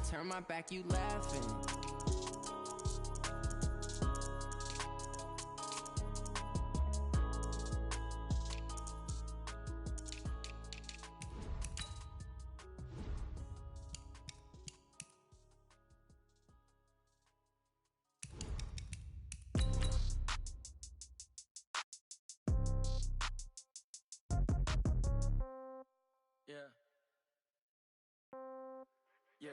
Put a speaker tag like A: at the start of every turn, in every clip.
A: turn my back, you laughing.
B: Yeah.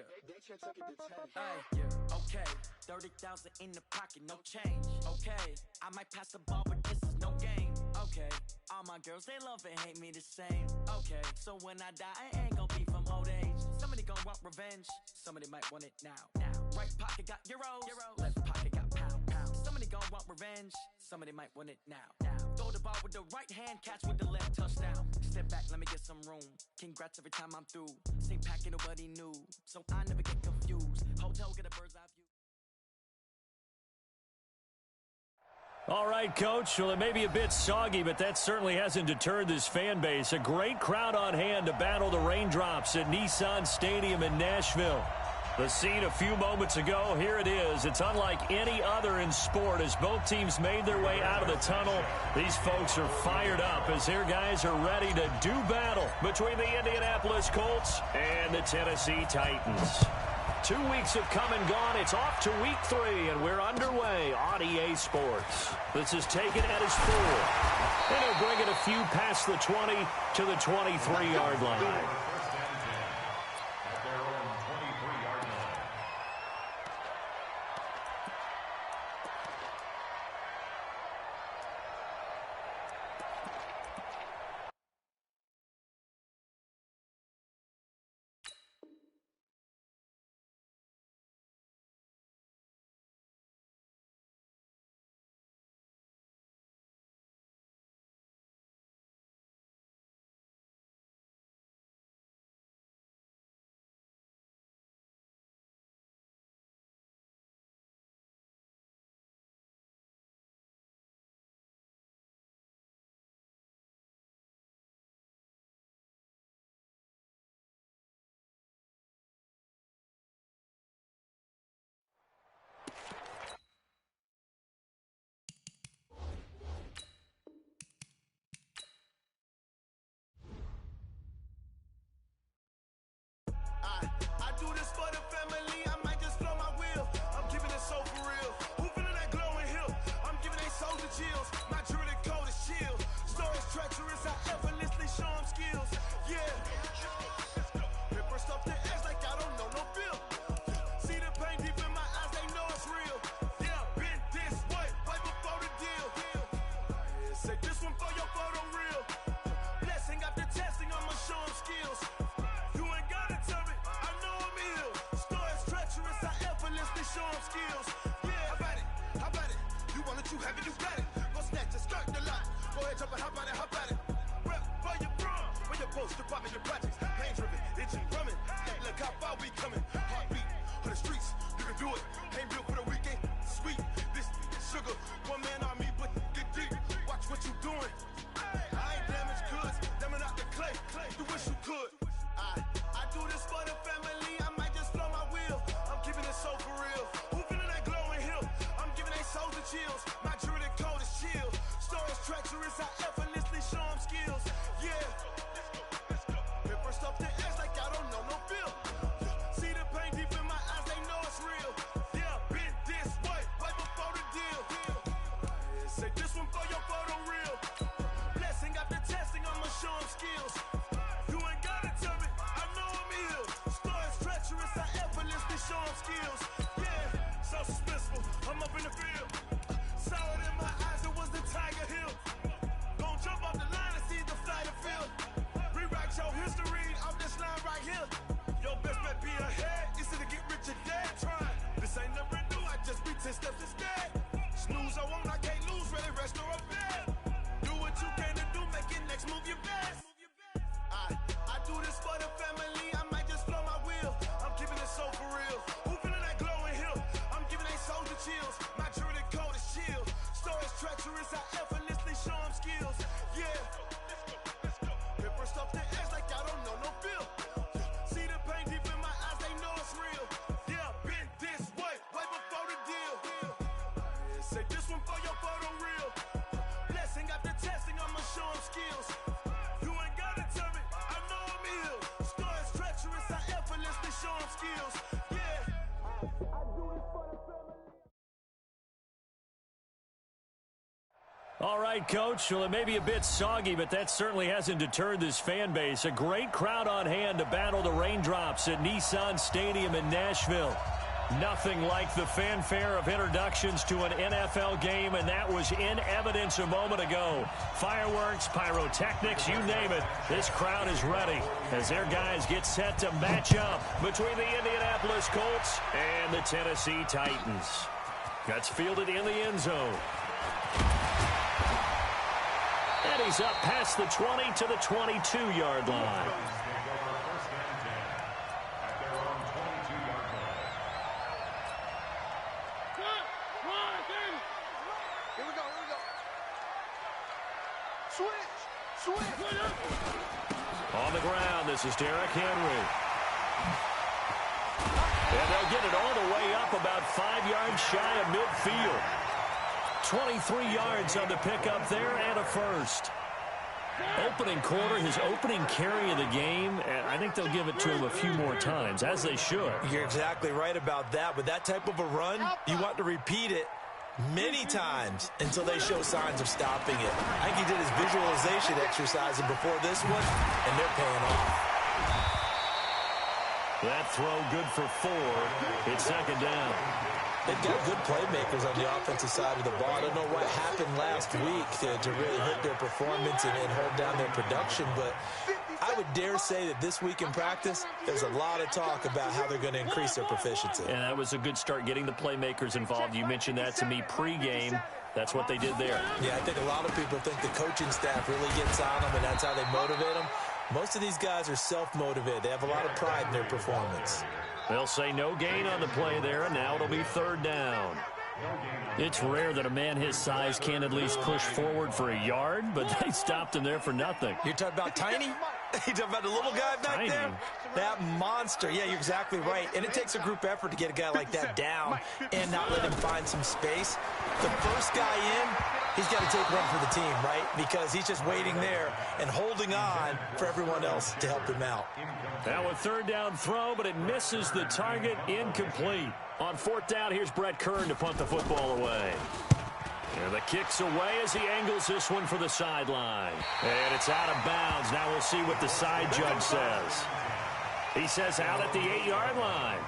B: Hey, yeah, okay. 30,000 in the pocket, no change. Okay, I might pass the ball, but this is no game. Okay, all my girls, they love and hate me the same. Okay, so when I die, I ain't gon' be from old age. Somebody gon' want revenge, somebody might want it now. Right pocket got euros, left pocket got pound. Somebody gon' want revenge, somebody might want it now. Throw the ball with the right hand, catch with the left, touchdown. Step back, let me get some room. Congrats every time I'm through. Same packet, nobody knew, so I never get confused. Hotel, get a bird's eye view.
C: All right, Coach. Well, it may be a bit soggy, but that certainly hasn't deterred this fan base. A great crowd on hand to battle the raindrops at Nissan Stadium in Nashville. The scene a few moments ago, here it is. It's unlike any other in sport as both teams made their way out of the tunnel. These folks are fired up as their guys are ready to do battle between the Indianapolis Colts and the Tennessee Titans. 2 weeks have come and gone. It's off to week 3, and we're underway on EA Sports. This is taken at his 4. And he'll bring it a few past the 20 to the 23-yard line.
D: I do this for the family, I might just blow my wheel. I'm keeping it so for real. Who feeling that glowing hill? I'm giving they soldier chills. My jewelry code is chill. Stories treacherous, I effortlessly show them skills. Yeah. Paper stuff the edge like I don't know no bill. See the pain deep in my eyes, they know it's real. Yeah, been this way, right before the deal. Say this one for your photo reel. Blessing after testing, I'ma show them skills. Show them skills. Yeah, how about it? You want it, you have it, you got it. Go snatch it, skirt the lot. Go ahead, jump it, how about it? Rep for your bro, for your post, your poppin' your projects. Pain driven, itching, drumming. Look how far we coming. Heartbeat for the streets, you can do it. Ain't built for the weekend. Sweet, this sugar. One man army, but get deep. Watch what you doing. I ain't damaged goods, damn it out the clay. You wish you could. I do this for the family. I might just blow my wheel. I'm keeping it so for real. Who feeling that glowing hill? I'm giving they soldier chills. My jewelry code is chill. Stories treacherous, I effortlessly show them skills. Yeah. Paper stuff the edge like I don't know no bill. See the pain deep in my eyes, they know it's real. Yeah, been this way, right before the deal. Say this one for your photo reel. Blessing after testing, I'ma show them skills. You ain't gotta tell me, I know I'm ill. Stories treacherous, I effortlessly show them skills. Yeah, so suspenseful, I'm up in the field. Saw it in my eyes, it was the Tiger Hill. Gon' jump off the line and see the flight of field. Rewrite your history off this line right here. Your best bet be ahead, it's to get rich or dead trying. This ain't never new, I just be 10 steps instead. Snooze, I won't, I can't lose, ready, rest or a bed. Do what you can to do, make it next move your best. I do this for the family, I might just blow my wheel. I'm keeping it so for real. Who feeling that glowing
C: All right, Coach. Well, it may be a bit soggy, but that certainly hasn't deterred this fan base. A great crowd on hand to battle the raindrops at Nissan Stadium in Nashville. Nothing like the fanfare of introductions to an NFL game, and that was in evidence a moment ago. Fireworks, pyrotechnics, you name it. This crowd is ready as their guys get set to match up between the Indianapolis Colts and the Tennessee Titans. Gets fielded in the end zone. And he's up past the 20 to the 22-yard line. On the ground, this is Derrick Henry. And they'll get it all the way up about 5 yards shy of midfield. 23 yards on the pickup there and a first. Opening quarter, his opening carry of the game, and I think they'll give it to him a few more times, as they should.
A: You're exactly right about that. With that type of a run, you want to repeat it many times until they show signs of stopping it. I think he did his visualization exercise before this one, and they're paying off.
C: That throw good for 4. It's second down.
A: They've got good playmakers on the offensive side of the ball. I don't know what happened last week to really hurt their performance and hold down their production, but I would dare say that this week in practice, there's a lot of talk about how they're going to increase their proficiency.
C: And that was a good start, getting the playmakers involved. You mentioned that to me pregame. That's what they did there.
A: Yeah, I think a lot of people think the coaching staff really gets on them, and that's how they motivate them. Most of these guys are self-motivated. They have a lot of pride in their performance.
C: They'll say no gain on the play there, and now it'll be third down. It's rare that a man his size can at least push forward for a yard, but they stopped him there for nothing.
A: You're talking about Tiny? You're talking about the little guy back there? That monster. Yeah, you're exactly right. And it takes a group effort to get a guy like that down and not let him find some space. The first guy in, he's got to take one for the team, right? Because he's just waiting there and holding on for everyone else to help him out.
C: Now a third down throw, but it misses the target, incomplete. On fourth down, here's Brett Kern to punt the football away. And the kick's away as he angles this one for the sideline. And it's out of bounds. Now we'll see what the side judge says. He says out at the 8-yard line.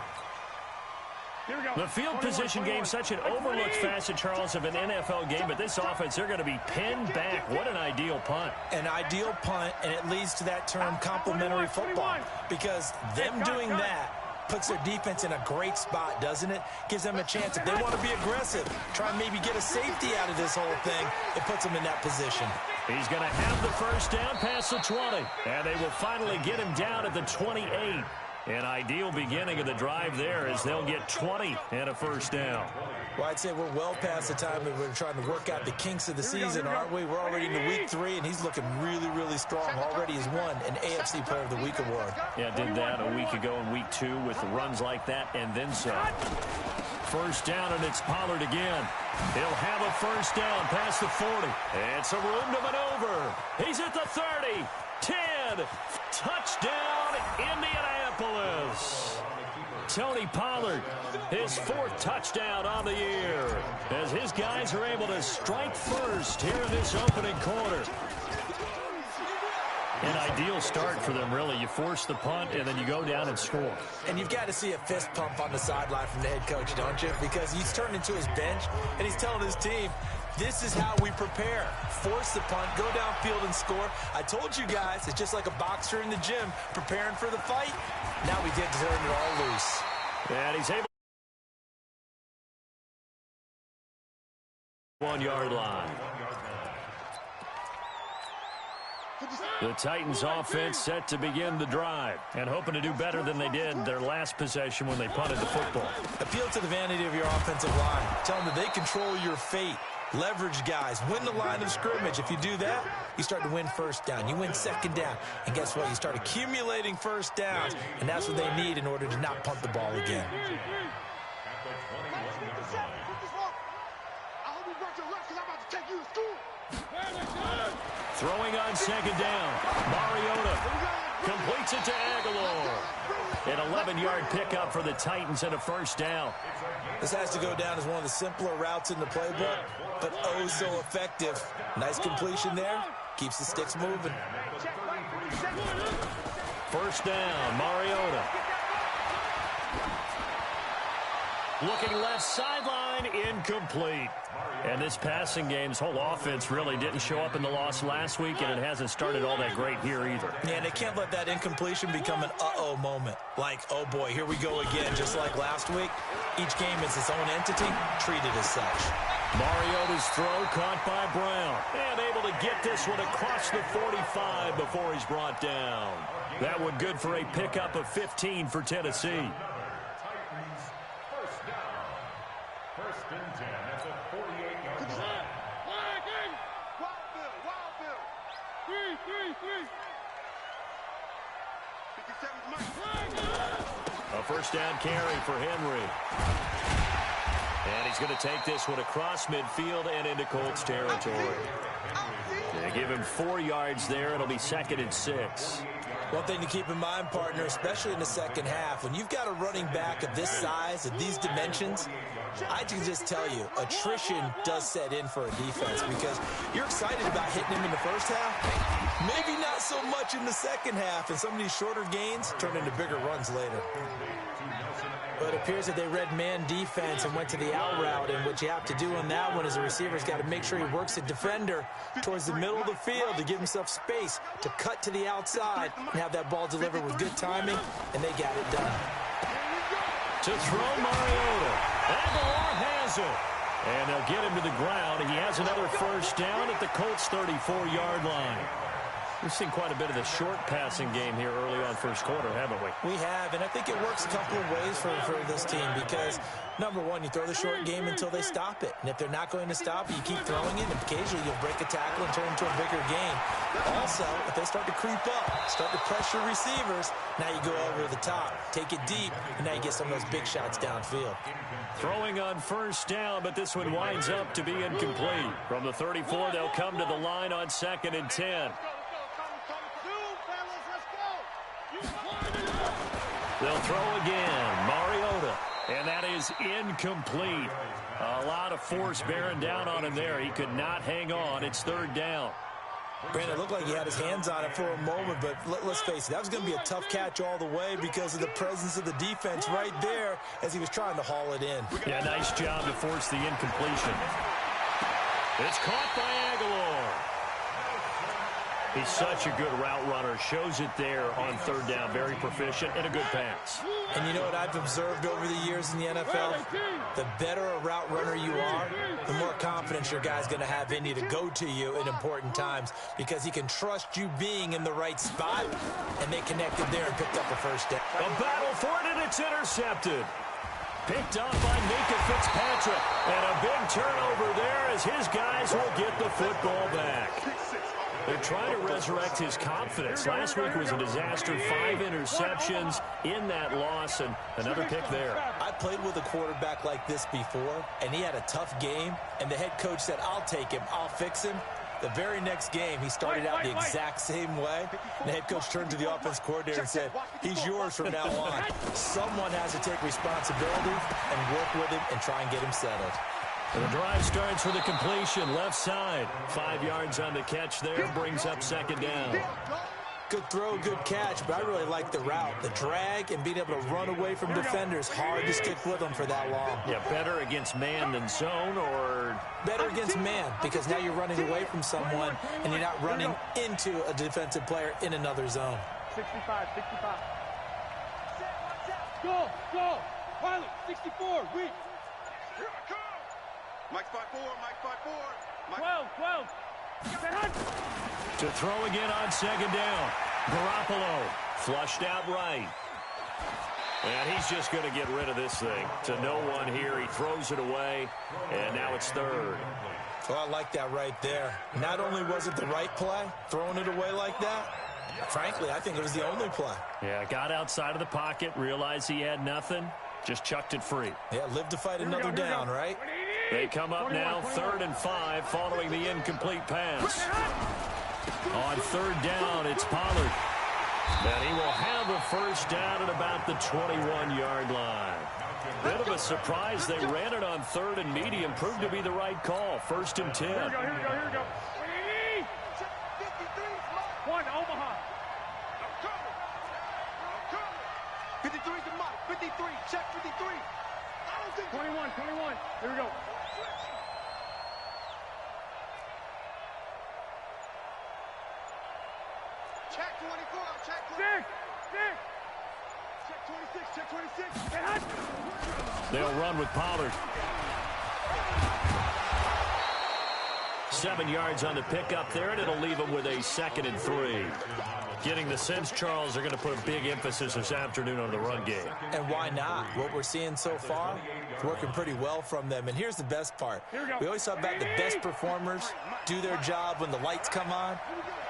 C: The field position game, such an overlooked facet, Charles, of an NFL game, but this offense, they're going to be pinned back. What an ideal punt.
A: An ideal punt, and it leads to that term complementary football, because them doing that puts their defense in a great spot, doesn't it? Gives them a chance. If they want to be aggressive, try and maybe get a safety out of this whole thing, it puts them in that position.
C: He's going to have the first down past the 20, and they will finally get him down at the 28. An ideal beginning of the drive there as they'll get 20 and a first down.
A: Well, I'd say we're well past the time that we're trying to work out the kinks of the season, aren't we? We're already into week 3, and he's looking really, really strong. Already has won an AFC Player of the Week award.
C: Yeah, did that a week ago in week 2 with runs like that and then some. First down, and it's Pollard again. He'll have a first down past the 40. And some room to maneuver. He's at the 30. 10. Touchdown, Indianapolis. Tony Pollard, his 4th touchdown on the year, as his guys are able to strike first here in this opening quarter. An ideal start for them, really. You force the punt, and then you go down and score.
A: And you've got to see a fist pump on the sideline from the head coach, don't you? Because he's turned into his bench, and he's telling his team, this is how we prepare. Force the punt, go downfield and score. I told you guys, it's just like a boxer in the gym preparing for the fight. Now we did turn it all loose.
C: And he's able. 1-yard line. The Titans offense set to begin the drive and hoping to do better than they did their last possession when they punted the football.
A: Appeal to the vanity of your offensive line. Tell them that they control your fate. Leverage guys. Win the line of scrimmage. If you do that, you start to win first down. You win second down. And guess what? You start accumulating first downs, and that's what they need in order to not punt the ball again.
C: Throwing on second down. Mariota. Completes it to Aguilar. An 11-yard pickup for the Titans and a first down.
A: This has to go down as one of the simpler routes in the playbook, but oh so effective. Nice completion there. Keeps the sticks moving.
C: First down, Mariota. Looking left sideline, incomplete. And this passing game's whole offense really didn't show up in the loss last week, and it hasn't started all that great here either.
A: Yeah, and they can't let that incompletion become an uh-oh moment. Like, oh boy, here we go again, just like last week. Each game is its own entity, treated as such.
C: Mariota's throw caught by Brown. And able to get this one across the 45 before he's brought down. That one good for a pickup of 15 for Tennessee.
E: First and 10 at the 48-yard line.
C: A first down carry for Henry. And he's going to take this one across midfield and into Colts territory. They give him 4 yards there. It'll be 2nd and 6.
A: One thing to keep in mind, partner, especially in the second half, when you've got a running back of this size, of these dimensions, I can just tell you, attrition does set in for a defense because you're excited about hitting him in the first half. Maybe not so much in the second half, and some of these shorter gains turn into bigger runs later. But it appears that they read man defense and went to the out route, and what you have to do on that one is the receiver's got to make sure he works the defender towards the middle of the field to give himself space to cut to the outside and have that ball delivered with good timing, and they got it done.
C: To throw Mariota. Aguilar has it. And they'll get him to the ground. He has another first down at the Colts 34-yard line. We've seen quite a bit of the short passing game here early on first quarter, haven't we?
A: We have, and I think it works a couple of ways for this team because, number one, you throw the short game until they stop it. And if they're not going to stop it, you keep throwing it, and occasionally you'll break a tackle and turn it into a bigger gain. Also, if they start to creep up, start to pressure receivers, now you go over the top, take it deep, and now you get some of those big shots downfield.
C: Throwing on first down, but this one winds up to be incomplete. From the 34, they'll come to the line on 2nd and 10. They'll throw again. Mariota. And that is incomplete. A lot of force bearing down on him there. He could not hang on. It's 3rd down.
A: Brandon, it looked like he had his hands on it for a moment, but let's face it, that was going to be a tough catch all the way because of the presence of the defense right there as he was trying to haul it in.
C: Yeah, nice job to force the incompletion. It's caught by Aguilar. He's such a good route runner. Shows it there on 3rd down. Very proficient and a good pass.
A: And you know what I've observed over the years in the NFL? The better a route runner you are, the more confidence your guy's going to have in you to go to you in important times because he can trust you being in the right spot, and they connected there and picked up the first down.
C: A battle for it, and it's intercepted. Picked up by Minka Fitzpatrick. And a big turnover there as his guys will get the football back. They're trying to resurrect his confidence. Last week was a disaster. 5 interceptions in that loss, and another pick there.
A: I played with a quarterback like this before, and he had a tough game, and the head coach said, I'll take him, I'll fix him. The very next game, he started out the exact same way. The head coach turned to the offense coordinator and said, he's yours from now on. Someone has to take responsibility and work with him and try and get him settled.
C: And the drive starts with a completion, left side. 5 yards on the catch there, brings up 2nd down.
A: Good throw, good catch, but I really like the route. The drag and being able to run away from defenders, hard to stick with them for that long.
C: Yeah, better against man than zone, or?
A: Better against man, because now you're running away from someone, and you're not running into a defensive player in another zone.
F: 65. Go. Pilot, 64, reach.
D: Here I come. Mike 5-4.
F: 12.
C: To throw again on 2nd down. Garoppolo flushed out right. And he's just going to get rid of this thing. To no one here. He throws it away, and now it's 3rd.
A: Well, I like that right there. Not only was it the right play, throwing it away like that, frankly, I think it was the only play.
C: Yeah, got outside of the pocket, realized he had nothing, just chucked it free.
A: Yeah, live to fight another down, right?
C: They come up now 3rd and 5 following the incomplete pass. On 3rd down, it's Pollard. And he will have a first down at about the 21-yard line. Bit of a surprise. They ran it on 3rd and medium. Proved to be the right call. 1st and 10.
F: Here we go. 1, Omaha.
D: 53's the mark. 53. Check 53.
F: 21. Here we go.
D: Check 24. Check 26. Check 26.
C: They'll run with Pollard. 7 yards on the pickup there, and it'll leave them with a 2nd and 3. Getting the sense, Charles, they're going to put a big emphasis this afternoon on the run game.
A: And why not? What we're seeing so far, it's working pretty well from them. And here's the best part. We always talk about the best performers do their job when the lights come on.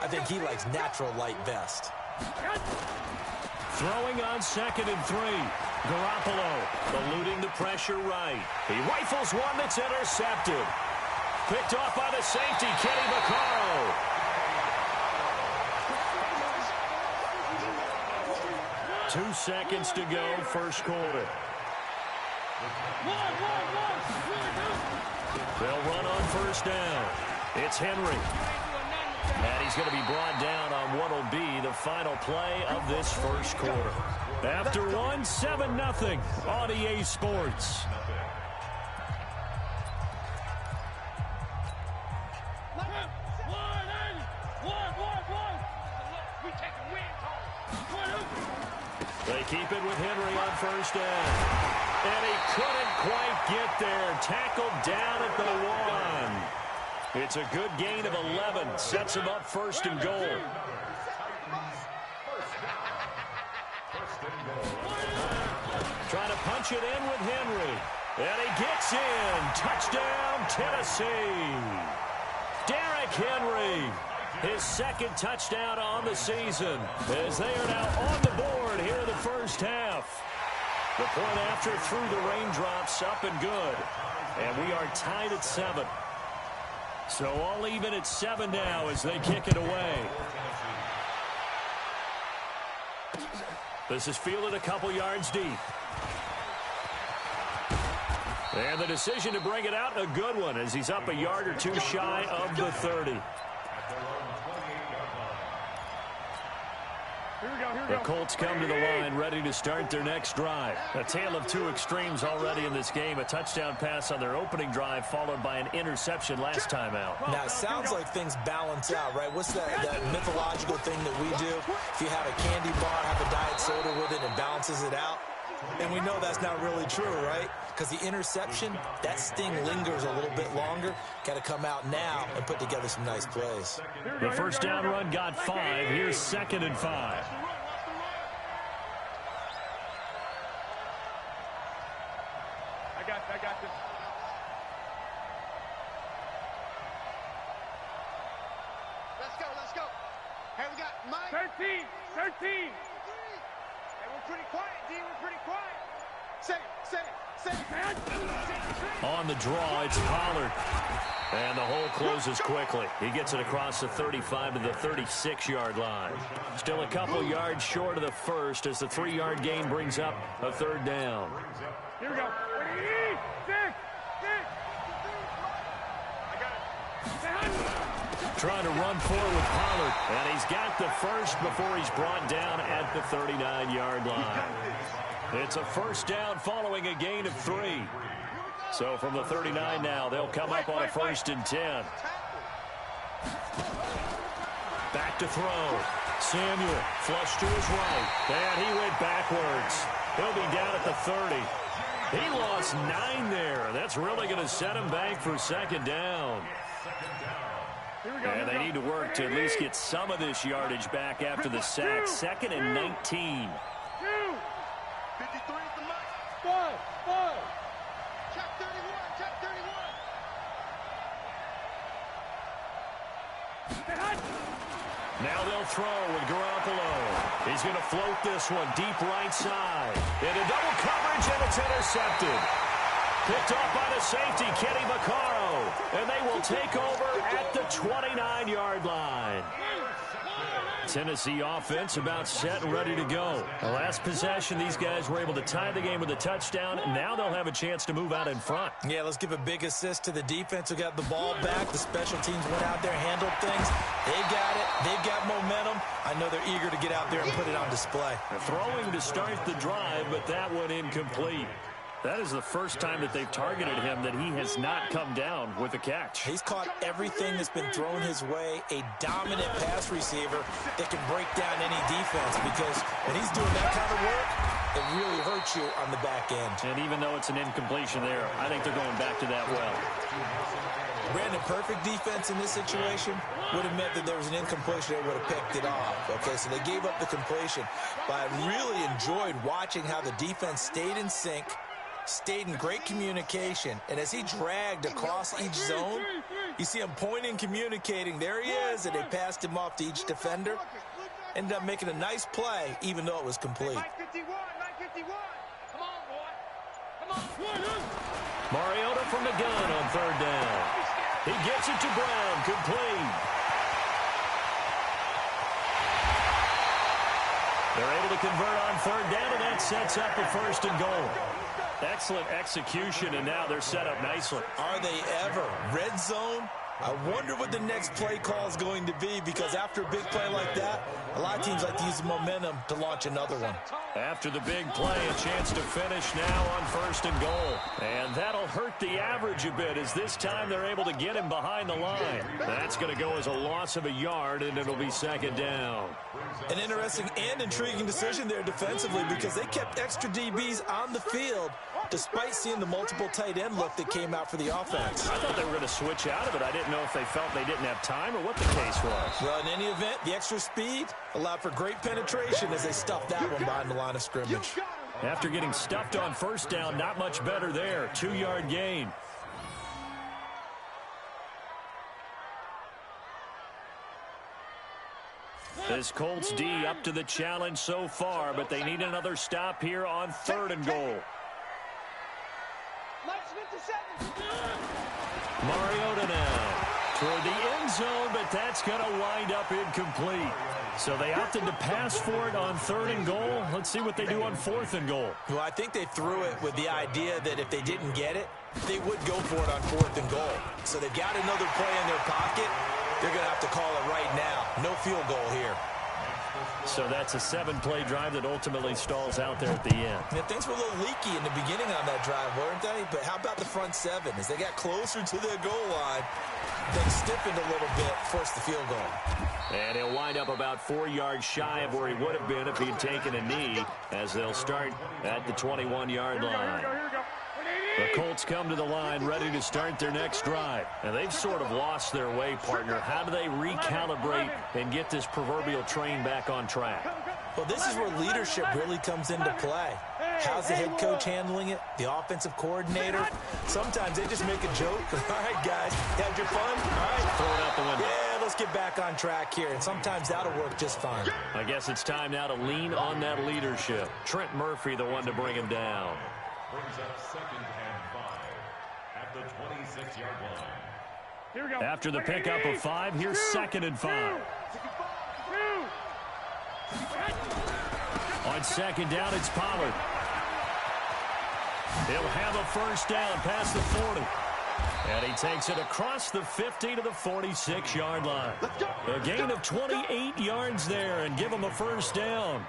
A: I think he likes natural light best.
C: Throwing on 2nd and 3. Garoppolo eluding the pressure right. He rifles one that's intercepted. Picked off by the safety, Kenny Vaccaro. 2 seconds to go, first quarter. They'll run on first down. It's Henry. And he's going to be brought down on what will be the final play of this first quarter. After 1, 7-0 on EA Sports. They keep it with Henry on first down. And he couldn't quite get there. Tackled down at the 1. It's a good gain of 11. Sets him up 1st and goal. Trying to punch it in with Henry. And he gets in. Touchdown, Tennessee. Derrick Henry. His 2nd touchdown on the season as they are now on the board here in the first half. The point after through the raindrops, up and good. And we are tied at 7. So all even at 7 now as they kick it away. This is fielded a couple yards deep. And the decision to bring it out, a good one as he's up a yard or 2 shy of the 30. The Colts come to the line ready to start their next drive. A tale of 2 extremes already in this game. A touchdown pass on their opening drive followed by an interception last time out.
A: Now, it sounds like things balance out, right? What's that mythological thing that we do? If you have a candy bar, have a diet soda with it, and balances it out. And we know that's not really true, right? Because the interception, that sting lingers a little bit longer. Got to come out now and put together some nice plays.
C: The first down run got 5. Here's 2nd and 5.
F: I got this.
D: Let's go. Hey, we got Mike.
F: 13.
D: Hey, we're pretty quiet, D. We're pretty quiet. Say it.
C: On the draw, it's Pollard. And the hole closes quickly. He gets it across the 35 to the 36-yard line. Still a couple yards short of the first as the 3-yard gain brings up a 3rd down.
F: Here we go.
C: Trying to run forward with Pollard. And he's got the first before he's brought down at the 39-yard line. It's a first down following a gain of 3. So from the 39 now, they'll come up on a 1st and 10. Back to throw. Samuel flush to his right. And he went backwards. He'll be down at the 30. He lost 9 there. That's really going to set him back for 2nd down. And they need to work to at least get some of this yardage back after the sack. 2nd and 19.
D: 53 is the mark.
F: 5.
D: Check 31.
C: Now they'll throw with Garoppolo. He's going to float this one deep right side. Into double coverage, and it's intercepted. Picked off by the safety, Kenny Vaccaro. And they will take over at the 29-yard line. Tennessee offense about set and ready to go. The last possession, these guys were able to tie the game with a touchdown. Now they'll have a chance to move out in front.
A: Yeah, let's give a big assist to the defense who got the ball back. The special teams went out there, handled things. They got it. They've got momentum. I know they're eager to get out there and put it on display.
C: Throwing to start the drive, but that one incomplete. That is the first time that they've targeted him that he has not come down with a catch.
A: He's caught everything that's been thrown his way. A dominant pass receiver that can break down any defense, because when he's doing that kind of work, it really hurts you on the back end.
C: And even though it's an incompletion there, I think they're going back to that well.
A: Brandon, perfect defense in this situation would have meant that there was an incompletion. They would have picked it off. Okay, so they gave up the completion. But I really enjoyed watching how the defense stayed in sync, stayed in great communication, and as he dragged across each zone, you see him pointing, communicating. There he is, and they passed him off to each defender. Ended up making a nice play, even though it was complete.
C: Mariota from the gun on third down. He gets it to Brown, complete. They're able to convert on third down, and that sets up a first and goal. Excellent execution, and now they're set up nicely.
A: Are they ever? Red zone? I wonder what the next play call is going to be, because after a big play like that, a lot of teams like to use the momentum to launch another one.
C: After the big play, a chance to finish now on first and goal. And that'll hurt the average a bit, as this time they're able to get him behind the line. That's going to go as a loss of a yard, and it'll be second down.
A: An interesting and intriguing decision there defensively, because they kept extra DBs on the field despite seeing the multiple tight end look that came out for the offense.
C: I thought they were going to switch out of it. I didn't know if they felt they didn't have time or what the case was.
A: Well, in any event, the extra speed allowed for great penetration as they stuffed that one behind the line of scrimmage.
C: After getting stuffed on first down, not much better there. 2-yard gain. This Colts D up to the challenge so far, but they need another stop here on third and goal. Mariota now toward the end zone, but that's going to wind up incomplete. So they opted to pass for it on third and goal. Let's see what they do on fourth and goal.
A: Well, I think they threw it with the idea that if they didn't get it, they would go for it on fourth and goal. So they've got another play in their pocket. They're going to have to call it right now. No field goal here.
C: So that's a 7-play drive that ultimately stalls out there at the end.
A: Yeah, things were a little leaky in the beginning on that drive, weren't they? But how about the front seven? As they got closer to their goal line, things stiffened a little bit, forced the field goal.
C: And he'll wind up about 4 yards shy of where he would have been if he'd taken a knee, as they'll start at the 21-yard line. The Colts come to the line ready to start their next drive. And they've sort of lost their way, partner. How do they recalibrate and get this proverbial train back on track?
A: Well, this is where leadership really comes into play. How's the head coach handling it? The offensive coordinator? Sometimes they just make a joke. All right, guys, had your fun? All right.
C: Throw it out the window.
A: Yeah, let's get back on track here. And sometimes that'll work just fine.
C: I guess it's time now to lean on that leadership. Trent Murphy, the one to bring him down.
E: Brings up second and 5 at the 26-yard line.
F: Here we go.
C: After the pickup of 5, here's second and 5. On second down, it's Pollard. He'll have a first down past the 40. And he takes it across the 50 to the 46-yard line. A gain of 28 yards there, and give him a first down.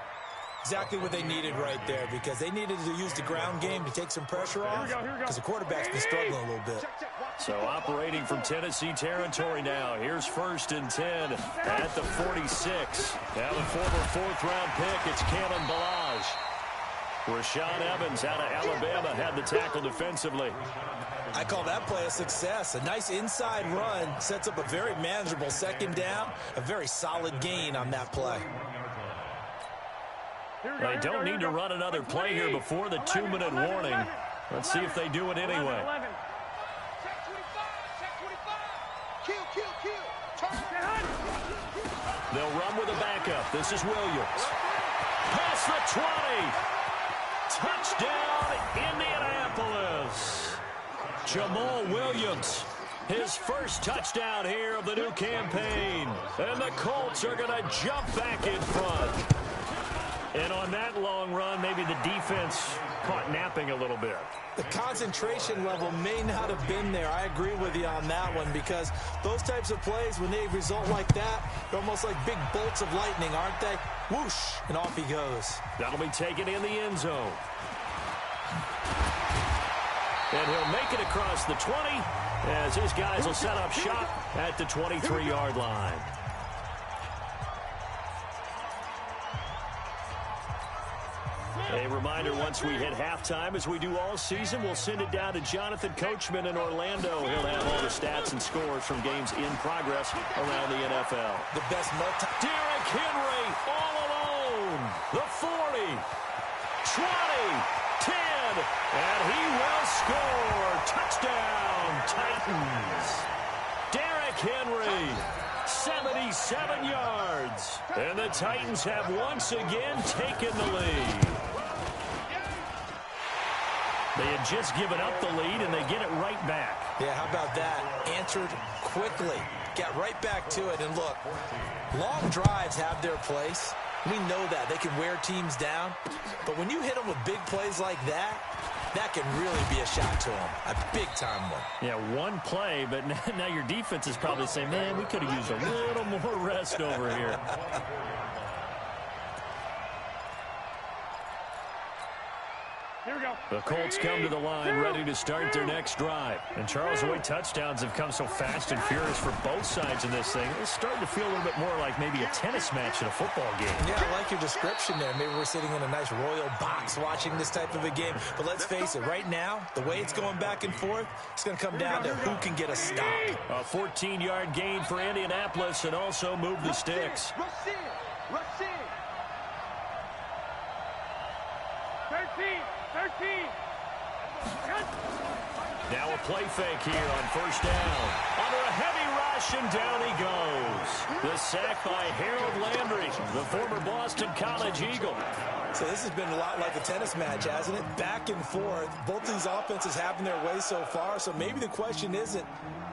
A: Exactly what they needed right there, because they needed to use the ground game to take some pressure off, because the quarterback's been struggling a little bit.
C: So operating from Tennessee territory now. Here's first and 10 at the 46. Now the former fourth-round pick, it's Kalen Ballage. Rashaan Evans out of Alabama had the tackle defensively.
A: I call that play a success. A nice inside run sets up a very manageable second down, a very solid gain on that play.
C: They don't need to run another play here before the 2-minute warning. Let's see if they do it anyway. They'll run with a backup. This is Williams. Past the 20. Touchdown, Indianapolis. Jamal Williams His first touchdown here of the new campaign. And the Colts are going to jump back in front. And on that long run, maybe the defense caught napping a little bit.
A: The concentration level may not have been there. I agree with you on that one, because those types of plays, when they result like that, they're almost like big bolts of lightning, aren't they? Whoosh, and off he goes.
C: That'll be taken in the end zone. And he'll make it across the 20 as his guys will set up shop at the 23-yard line. A reminder, once we hit halftime, as we do all season, we'll send it down to Jonathan Coachman in Orlando. He'll have all the stats and scores from games in progress around the NFL.
A: The best
C: Derrick Henry all alone. The 40, 20, 10, and he will score. Touchdown, Titans. Derrick Henry, 77 yards. And the Titans have once again taken the lead. They had just given up the lead, and they get it right back.
A: Yeah, how about that? Answered quickly. Got right back to it. And look, long drives have their place. We know that. They can wear teams down. But when you hit them with big plays like that, that can really be a shot to them. A big-time one.
C: Yeah, one play, but now your defense is probably saying, man, we could have used a little more rest over here.
F: Here we go.
C: The Colts come to the line ready to start their next drive. And Charles, the way touchdowns have come so fast and furious for both sides in this thing, it's starting to feel a little bit more like maybe a tennis match in a football game.
A: Yeah, I like your description there. Maybe we're sitting in a nice royal box watching this type of a game. But let's face it, right now, the way it's going back and forth, it's going to come down to who can get a stop.
C: A 14-yard gain for Indianapolis and also move the sticks.
F: Rush in. 13.
C: Now a play fake here on first down. Under a heavy rush, and down he goes. The sack by Harold Landry, the former Boston College Eagle.
A: So this has been a lot like a tennis match, hasn't it? Back and forth. Both these offenses having their way so far. So maybe the question isn't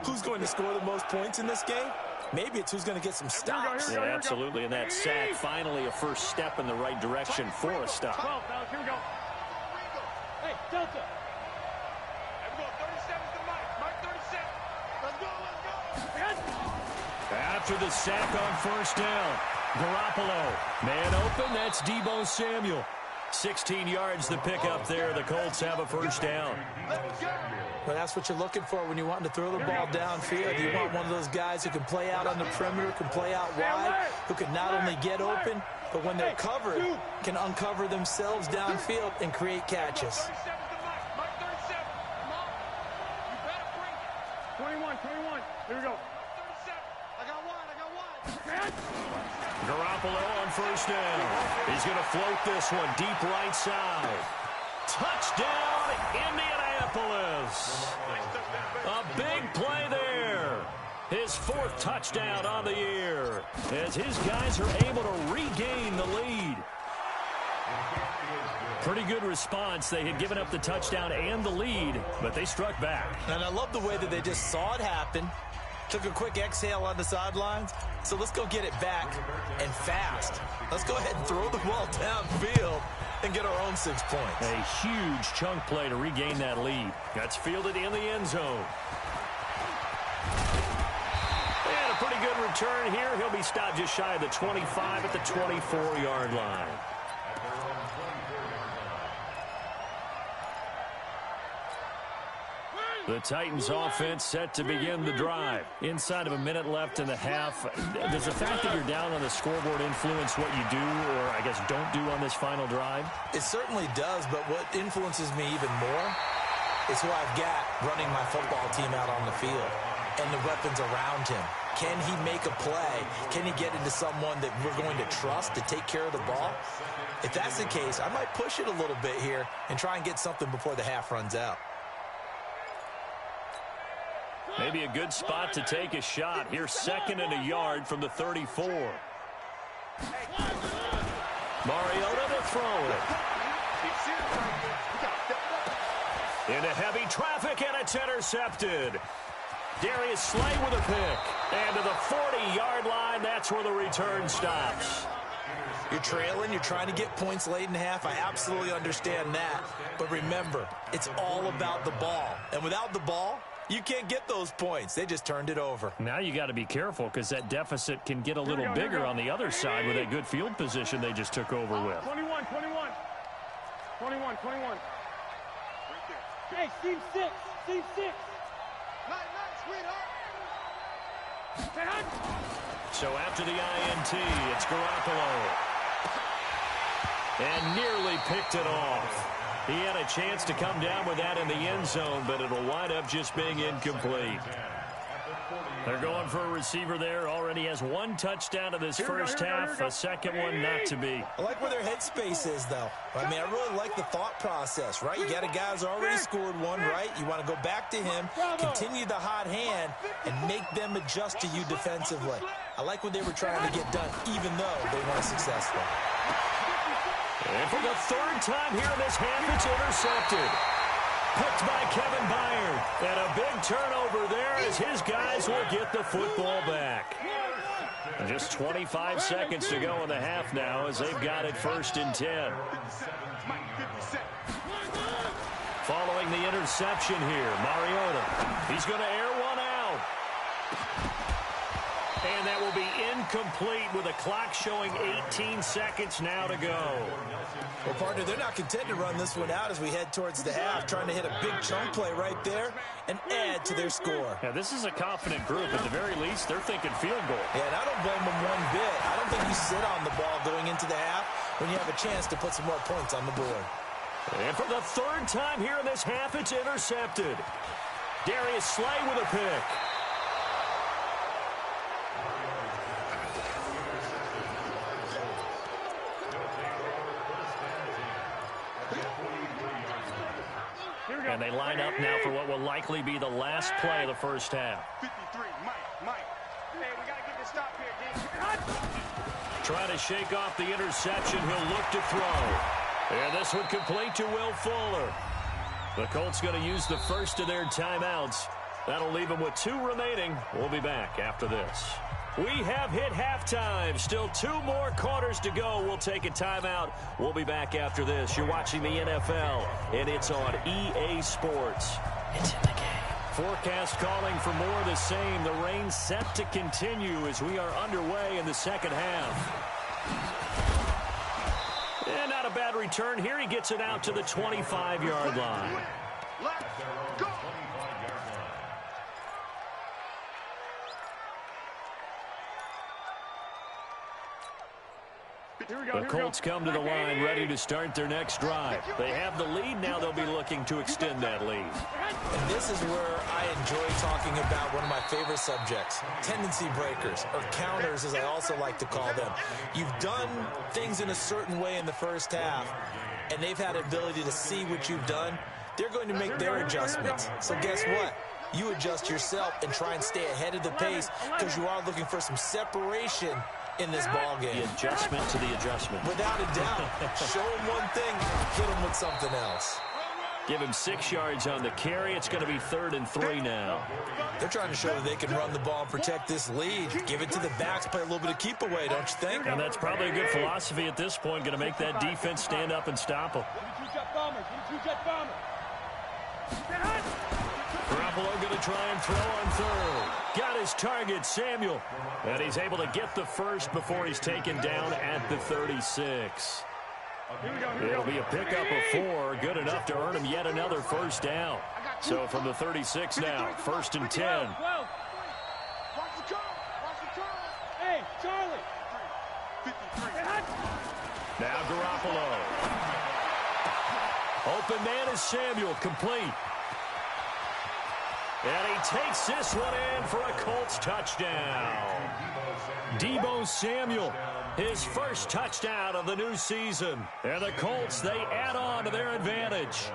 A: who's going to score the most points in this game. Maybe it's who's going to get some stops.
C: Yeah, absolutely. And that sack, finally a first step in the right direction for a stop.
F: 12, fellas, here we go. Hey, Delta.
D: There we go. 37's the Mike 37. Let's go.
C: After the sack on first down, Garoppolo. Man open, that's Deebo Samuel. 16 yards the pickup there. The Colts have a first down.
A: Well, that's what you're looking for when you're wanting to throw the ball downfield. You want one of those guys who can play out on the perimeter, can play out wide, who can not only get open, but when they're covered, can uncover themselves downfield and create catches.
D: 37's the Mike 37. Come on. You better bring it.
F: 21. Here we go.
D: 37. I got one.
C: Garoppolo on first down. He's going to float this one deep right side. Touchdown, Indianapolis. A big play there. His fourth touchdown on the year as his guys are able to regain the lead. Pretty good response. They had given up the touchdown and the lead, but they struck back.
A: And I love the way that they just saw it happen, took a quick exhale on the sidelines. So let's go get it back and fast. Let's go ahead and throw the ball downfield and get our own 6 points.
C: A huge chunk play to regain that lead. That's fielded in the end zone. And a pretty good return here. He'll be stopped just shy of the 25 at the 24-yard line. The Titans offense set to begin the drive. Inside of a minute left in the half. Does the fact that you're down on the scoreboard influence what you do, or I guess don't do on this final drive?
A: It certainly does, but what influences me even more is who I've got running my football team out on the field and the weapons around him. Can he make a play? Can he get into someone that we're going to trust to take care of the ball? If that's the case, I might push it a little bit here and try and get something before the half runs out.
C: Maybe a good spot to take a shot. Here's 2nd and a yard from the 34. Mariota to throw it. Into heavy traffic, and it's intercepted. Darius Slay with a pick. And to the 40-yard line, that's where the return stops.
A: You're trailing, you're trying to get points late in half. I absolutely understand that. But remember, it's all about the ball. And without the ball, you can't get those points. They just turned it over.
C: Now you got to be careful because that deficit can get a little bigger on the other side with that good field position they just took over with.
F: 21. Hey, team 6. Team 6.
C: So after the INT, it's Garoppolo. And nearly picked it off. He had a chance to come down with that in the end zone, but it'll wind up just being incomplete. They're going for a receiver there. Already has one touchdown in this first half. A second one not to be.
A: I like where their headspace is, though. I mean, I really like the thought process, right? You got a guy who's already scored one, right? You want to go back to him, continue the hot hand, and make them adjust to you defensively. I like what they were trying to get done, even though they weren't successful.
C: And for the third time here in this half, it's intercepted. Picked by Kevin Byard. And a big turnover there as his guys will get the football back. And just 25 seconds to go in the half now as they've got it 1st and 10. Following the interception here, Mariota. He's going to air one out. And that will be incomplete with a clock showing 18 seconds now to go.
A: Well, partner, they're not content to run this one out as we head towards the half, trying to hit a big chunk play right there and add to their score.
C: Yeah, this is a confident group. At the very least, they're thinking field goal.
A: Yeah, and I don't blame them one bit. I don't think you sit on the ball going into the half when you have a chance to put some more points on the board.
C: And for the third time here in this half, it's intercepted. Darius Slay with a pick. And they line up now for what will likely be the last play of the first half.
F: 53, Mike. Hey, we got to get this stop here,
C: Trying to shake off the interception. He'll look to throw. And this one complete to Will Fuller. The Colts going to use the first of their timeouts. That'll leave them with 2 remaining. We'll be back after this. We have hit halftime. Still 2 more quarters to go. We'll take a timeout. We'll be back after this. You're watching the NFL, and it's on EA Sports. It's in the game. Forecast calling for more of the same. The rain set to continue as we are underway in the second half. And not a bad return here. He gets it out to the 25-yard line.
D: Let's go.
C: The Colts come to the line ready to start their next drive. They have the lead. Now they'll be looking to extend that lead.
A: And this is where I enjoy talking about one of my favorite subjects, tendency breakers, or counters as I also like to call them. You've done things in a certain way in the first half, and they've had ability to see what you've done. They're going to make their adjustments. So guess what? You adjust yourself and try and stay ahead of the pace because you are looking for some separation in this ball game.
C: The adjustment to the adjustment.
A: Without a doubt. Show him one thing, hit him with something else.
C: Give him 6 yards on the carry. It's going to be 3rd and 3 now.
A: They're trying to show that they can run the ball and protect this lead. Give it to the backs, play a little bit of keep away, don't you think?
C: And that's probably a good philosophy at this point. Going to make that defense stand up and stop them. Garoppolo going to try and throw on 3rd. Got his target, Samuel. And he's able to get the first before he's taken down at the 36. It'll be a pickup of 4. Good enough to earn him yet another first down. So from the 36 now, 1st and 10.
F: Hey, Charlie.
C: Now Garoppolo. Open man is Samuel, complete. And he takes this one in for a Colts touchdown. Deebo Samuel, his first touchdown of the new season. And the Colts, they add on to their advantage.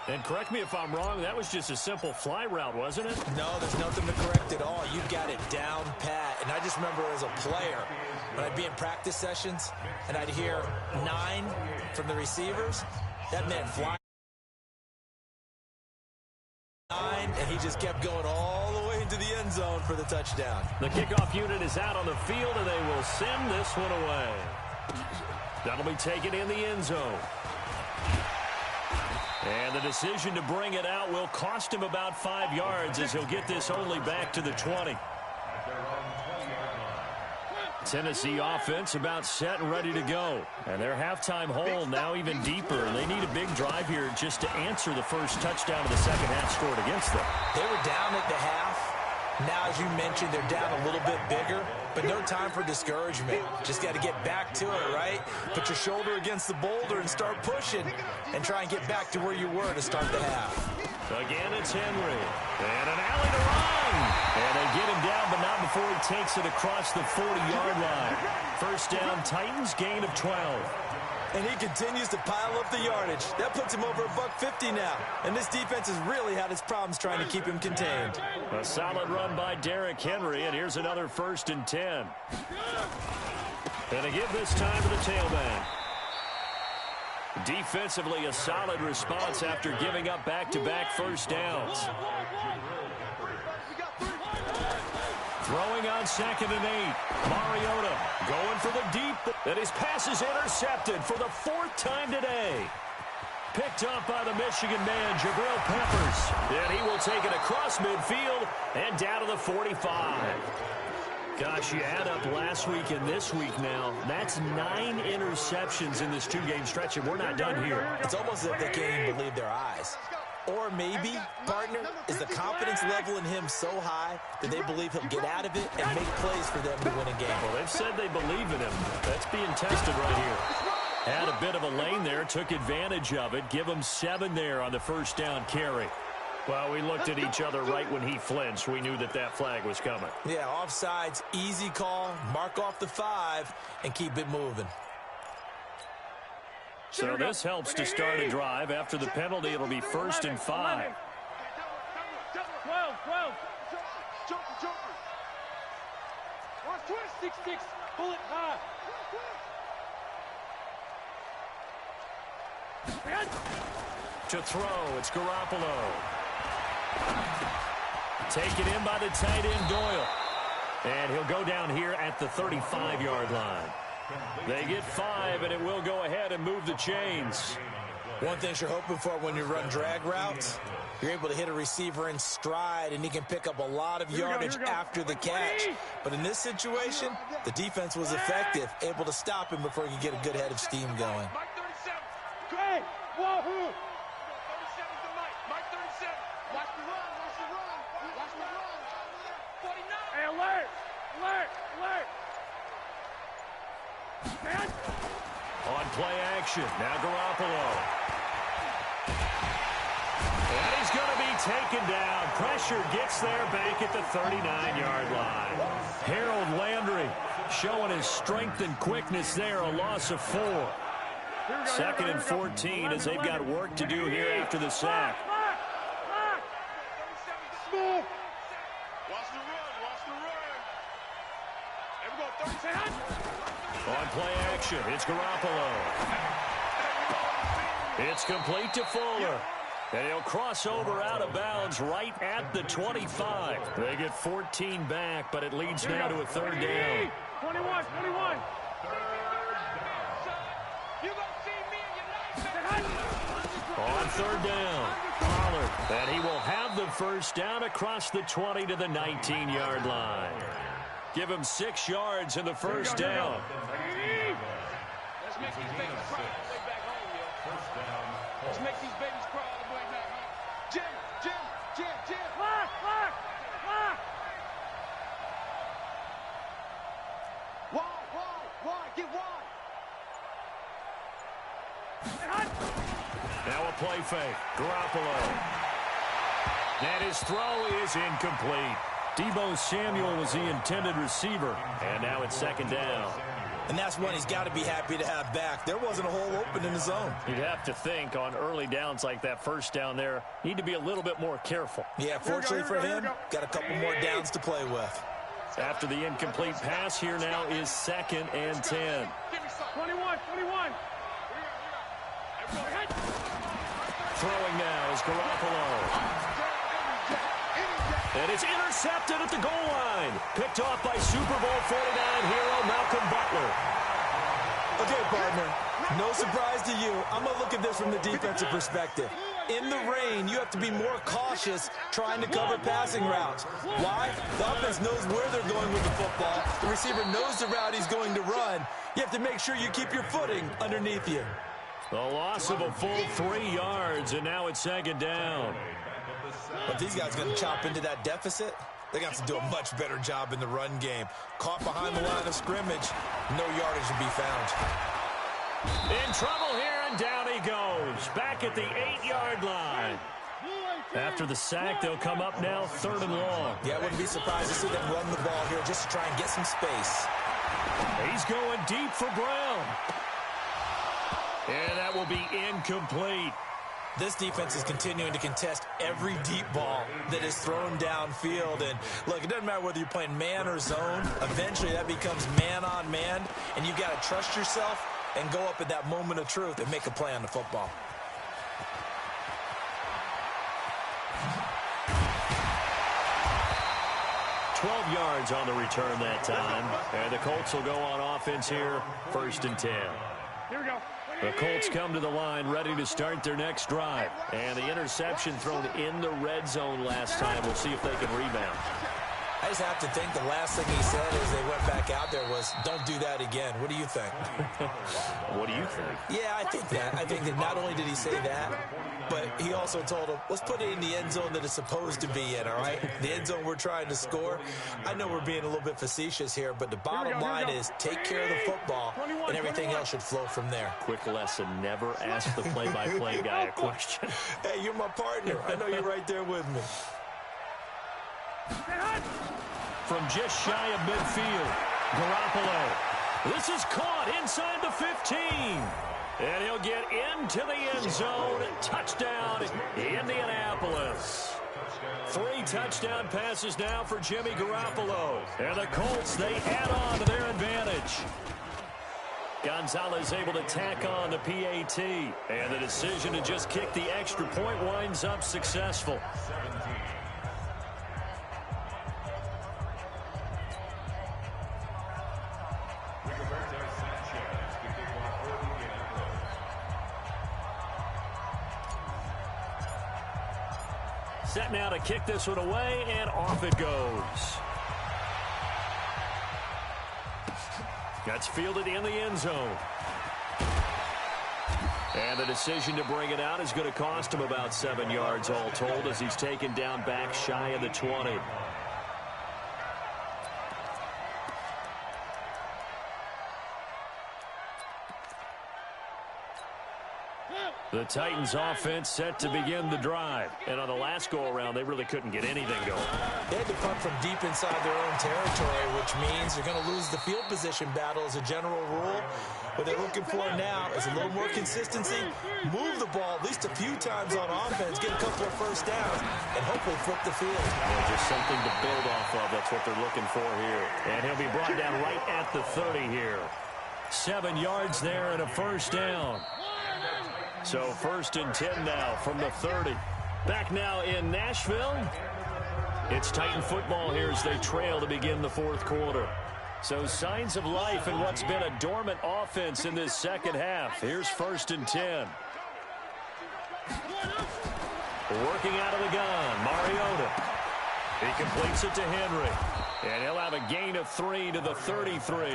C: And correct me if I'm wrong, that was just a simple fly route, wasn't it?
A: No, there's nothing to correct at all. You got it down pat. And I just remember as a player, when I'd be in practice sessions and I'd hear 9 from the receivers, that meant fly. And he just kept going all the way into the end zone for the touchdown.
C: The kickoff unit is out on the field, and they will send this one away. That'll be taken in the end zone. And the decision to bring it out will cost him about 5 yards as he'll get this only back to the 20. Tennessee offense about set and ready to go. And their halftime hole now even deeper. They need a big drive here just to answer the first touchdown of the second half scored against them.
A: They were down at the half. Now, as you mentioned, they're down a little bit bigger, but no time for discouragement. Just got to get back to it, right? Put your shoulder against the boulder and start pushing and try and get back to where you were to start the half.
C: Again, it's Henry. And an alley to run. And they get him down, but not before he takes it across the 40-yard line. First down, Titans, gain of 12.
A: And he continues to pile up the yardage. That puts him over $150 now. And this defense has really had its problems trying to keep him contained.
C: A solid run by Derrick Henry, and here's another 1st and 10. And a give this time to the tailback. Defensively, a solid response after giving up back-to-back first downs. Throwing on 2nd and 8. Mariota going for the deep. And his pass is intercepted for the 4th time today. Picked up by the Michigan man, Jabril Peppers. And he will take it across midfield and down to the 45. Gosh, you add up last week and this week now. That's 9 interceptions in this 2-game stretch, and we're not done here.
A: It's almost as if they can't even believe their eyes. Or maybe, partner, is the confidence level in him so high that they believe he'll get out of it and make plays for them to win a game.
C: Well, they've said they believe in him. That's being tested right here. Had a bit of a lane there, took advantage of it. Give him 7 there on the first down carry. Well, we looked at each other right when he flinched. We knew that that flag was coming.
A: Yeah, offsides, easy call, mark off the 5, and keep it moving.
C: So this helps to start a drive. After the penalty, it'll be 1st and 5.
F: 12. Watch 6-6. Pull it high.
C: To throw, it's Garoppolo. Taken in by the tight end, Doyle. And he'll go down here at the 35-yard line. They get 5, and it will go ahead and move the chains.
A: One thing you're hoping for when you run drag routes, you're able to hit a receiver in stride, and he can pick up a lot of yardage after the catch. But in this situation, the defense was effective, able to stop him before he could get a good head of steam going.
F: Mike 37. Great. Wahoo. 37 to Mike. Mike 37. Watch the run. Watch the run. Watch the run. 49. Hey, alert. Alert. Alert.
C: On play action, now Garoppolo. And he's going to be taken down. Pressure gets there back at the 39-yard line. Harold Landry showing his strength and quickness there, a loss of 4. 2nd and 14 as they've got work to do here after the sack.
F: Watch the run. Watch the run. There we go. 37.
C: On play action, it's Garoppolo. It's complete to Fuller. And he'll cross over out of bounds right at the 25. They get 14 back, but it leads now to a 3rd down.
F: 21. You gonna see me in your life.
C: On 3rd down, Pollard. And he will have the first down across the 20 to the 19-yard line. Give him 6 yards in the first down.
F: Let's make these babies cry all the way back home, yo. Let's make these babies cry all the way back home. Jim. Lock. Why? Get wide.
C: Now a play fake. Garoppolo. And his throw is incomplete. Deebo Samuel was the intended receiver. And now it's 2nd down.
A: And that's one he's got to be happy to have back. There wasn't a hole open in the zone.
C: You'd have to think on early downs like that first down there, need to be a little bit more careful.
A: Yeah, fortunately for him, got a couple more downs to play with.
C: After the incomplete pass, here now is 2nd and 10.
F: 21.
C: Throwing now is Garoppolo. And it's intercepted at the goal line. Picked off by Super Bowl 49 hero Malcolm Butler.
A: Okay, partner, no surprise to you. I'm going to look at this from the defensive perspective. In the rain, you have to be more cautious trying to cover passing routes. Why? The offense knows where they're going with the football. The receiver knows the route he's going to run. You have to make sure you keep your footing underneath you.
C: The loss of a full 3 yards, and now it's second down.
A: But these guys going to chop into that deficit? They got to do a much better job in the run game. Caught behind the line of scrimmage, no yardage to be found.
C: In trouble here, and down he goes. Back at the 8-yard line. After the sack, they'll come up now 3rd and long.
A: Yeah, I wouldn't be surprised to see them run the ball here just to try and get some space.
C: He's going deep for Brown. And that will be incomplete.
A: This defense is continuing to contest every deep ball that is thrown downfield. And, look, it doesn't matter whether you're playing man or zone. Eventually, that becomes man-on-man, and you've got to trust yourself and go up at that moment of truth and make a play on the football.
C: $12 yards on the return that time. And the Colts will go on offense here, 1st and 10.
F: Here we go.
C: The Colts come to the line ready to start their next drive. And the interception thrown in the red zone last time. We'll see if they can rebound.
A: I just have to think the last thing he said as they went back out there was, don't do that again. What do you think?
C: What do you think?
A: Yeah, I think that. I think that not only did he say that, but he also told him, let's put it in the end zone that it's supposed to be in, all right? The end zone we're trying to score. I know we're being a little bit facetious here, but the bottom line is take care of the football, and everything else should flow from there.
C: Quick lesson, never ask the play-by-play guy a question.
A: Hey, you're my partner. I know you're right there with me.
C: From just shy of midfield, Garoppolo. This is caught inside the 15. And he'll get into the end zone. Touchdown, Indianapolis. 3 touchdown passes now for Jimmy Garoppolo. And the Colts, they add on to their advantage. Gonzalez able to tack on the PAT. And the decision to just kick the extra point winds up successful. Set now to kick this one away, and off it goes. That's fielded in the end zone. And the decision to bring it out is going to cost him about 7 yards all told as he's taken down back shy of the 20. The Titans offense set to begin the drive. And on the last go-around, they really couldn't get anything going.
A: They had to punt from deep inside their own territory, which means they're going to lose the field position battle as a general rule. What they're looking for now is a little more consistency, move the ball at least a few times on offense, get a couple of first downs, and hopefully flip the field.
C: Yeah, just something to build off of. That's what they're looking for here. And he'll be brought down right at the 30 here. 7 yards there and a first down. So 1st and 10 now from the 30. Back now in Nashville. It's Titan football here as they trail to begin the 4th quarter. So signs of life in what's been a dormant offense in this second half. Here's 1st and 10. Working out of the gun, Mariota. He completes it to Henry. And he'll have a gain of 3 to the 33.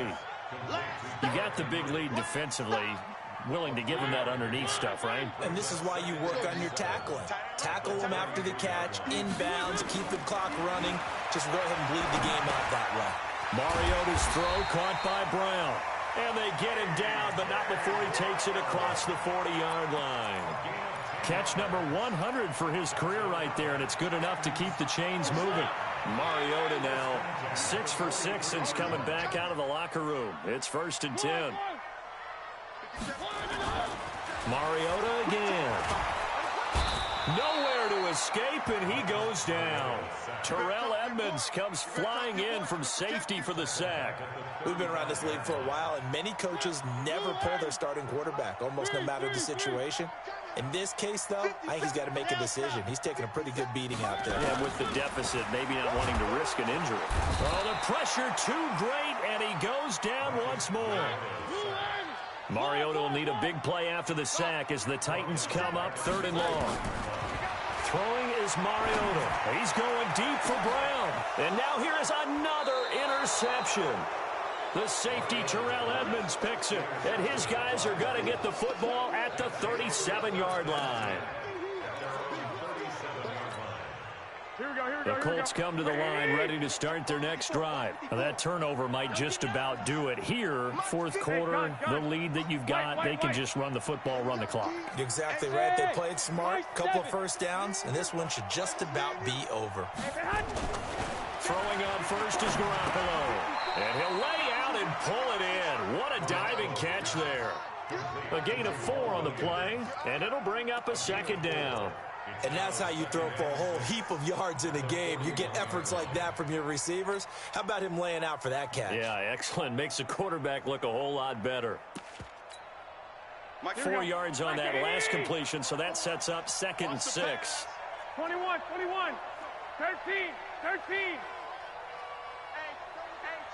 C: You got the big lead defensively. Willing to give him that underneath stuff, right?
A: And this is why you work on your tackling. Tackle them after the catch, inbounds, keep the clock running. Just go ahead and bleed the game out that way.
C: Mariota's throw caught by Brown. And they get him down, but not before he takes it across the 40-yard line. Catch number 100 for his career right there, and it's good enough to keep the chains moving. Mariota now 6 for 6 since coming back out of the locker room. It's 1st and 10. Mariota again. Nowhere to escape, and he goes down. Terrell Edmunds comes flying in from safety for the sack.
A: We've been around this league for a while, and many coaches never pull their starting quarterback, almost no matter the situation. In this case, though, I think he's got to make a decision. He's taking a pretty good beating out there.
C: Yeah, with the deficit, maybe not wanting to risk an injury. Oh, the pressure too great, and he goes down once more. Mariota will need a big play after the sack as the Titans come up 3rd and long. Throwing is Mariota. He's going deep for Brown. And now here is another interception. The safety, Terrell Edmunds, picks it. And his guys are going to get the football at the 37-yard line. The Colts come to the line ready to start their next drive. Now, that turnover might just about do it here. 4th quarter, the lead that you've got, they can just run the football, run the clock.
A: You're exactly right. They played smart, couple of first downs, and this one should just about be over.
C: Throwing on first is Garoppolo. And he'll lay out and pull it in. What a diving catch there. A gain of 4 on the play, and it'll bring up a 2nd down.
A: And that's how you throw for a whole heap of yards in a game. You get efforts like that from your receivers. How about him laying out for that catch?
C: Yeah, excellent. Makes the quarterback look a whole lot better. 4 yards on that last completion, so that sets up 2nd and 6.
F: 21, 21, 13, 13. Hey,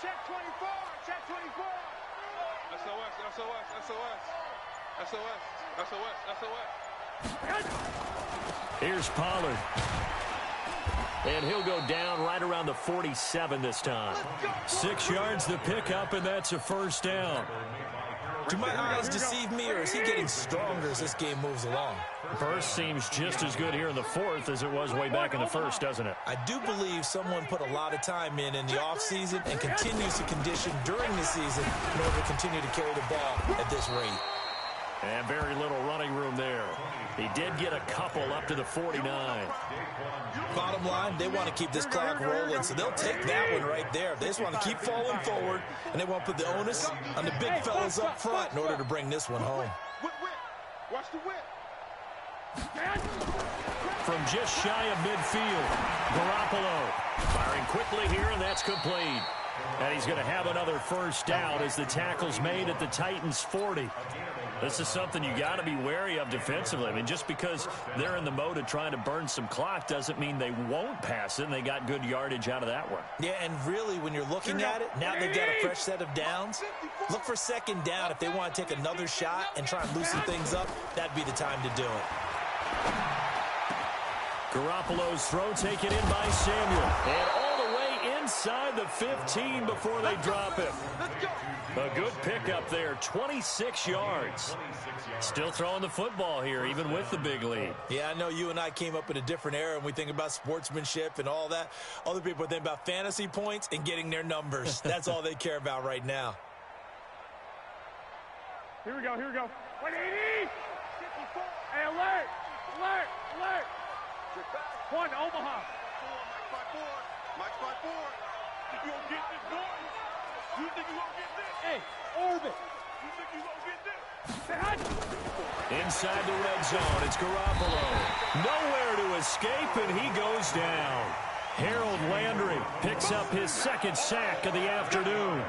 F: check 24, check 24. SOS, SOS, SOS. SOS, SOS, SOS.
C: Here's Pollard. And he'll go down right around the 47 this time. 6 yards the pickup, and that's a 1st down.
A: Do my eyes deceive me, or is he getting stronger as this game moves along?
C: Burst seems just as good here in the 4th as it was way back in the 1st, doesn't it?
A: I do believe someone put a lot of time in the offseason and continues to condition during the season in order to continue to carry the ball at this rate.
C: And very little running room there. He did get a couple up to the 49.
A: Bottom line, they want to keep this clock rolling, so they'll take that one right there. They just want to keep falling forward, and they want to put the onus on the big fellas up front in order to bring this one home.
F: Watch the whip.
C: From just shy of midfield, Garoppolo firing quickly here, and that's complete. And he's going to have another 1st down as the tackle's made at the Titans' 40. This is something you got to be wary of defensively. I mean, just because they're in the mode of trying to burn some clock doesn't mean they won't pass it, and they got good yardage out of that one.
A: Yeah, and really, when you're looking at it, now they've got a fresh set of downs. Look for 2nd down. If they want to take another shot and try and loosen things up, that'd be the time to do it.
C: Garoppolo's throw taken in by Samuel. And all the way inside the 15 before they drop him. A good pickup there, 26 yards. Still throwing the football here, even with the big lead.
A: Yeah, I know you and I came up in a different era, and we think about sportsmanship and all that. Other people think about fantasy points and getting their numbers. That's all they care about right now.
F: Here we go, here we go. 180! Hey, alert! Alert! Alert! 1, Omaha. Mike 5-4. You gonna get this, boy? You think you gonna get this? Hey, orbit. You think you gonna get this?
C: Inside the red zone, it's Garoppolo. Nowhere to escape, and he goes down. Harold Landry picks up his 2nd sack of the afternoon.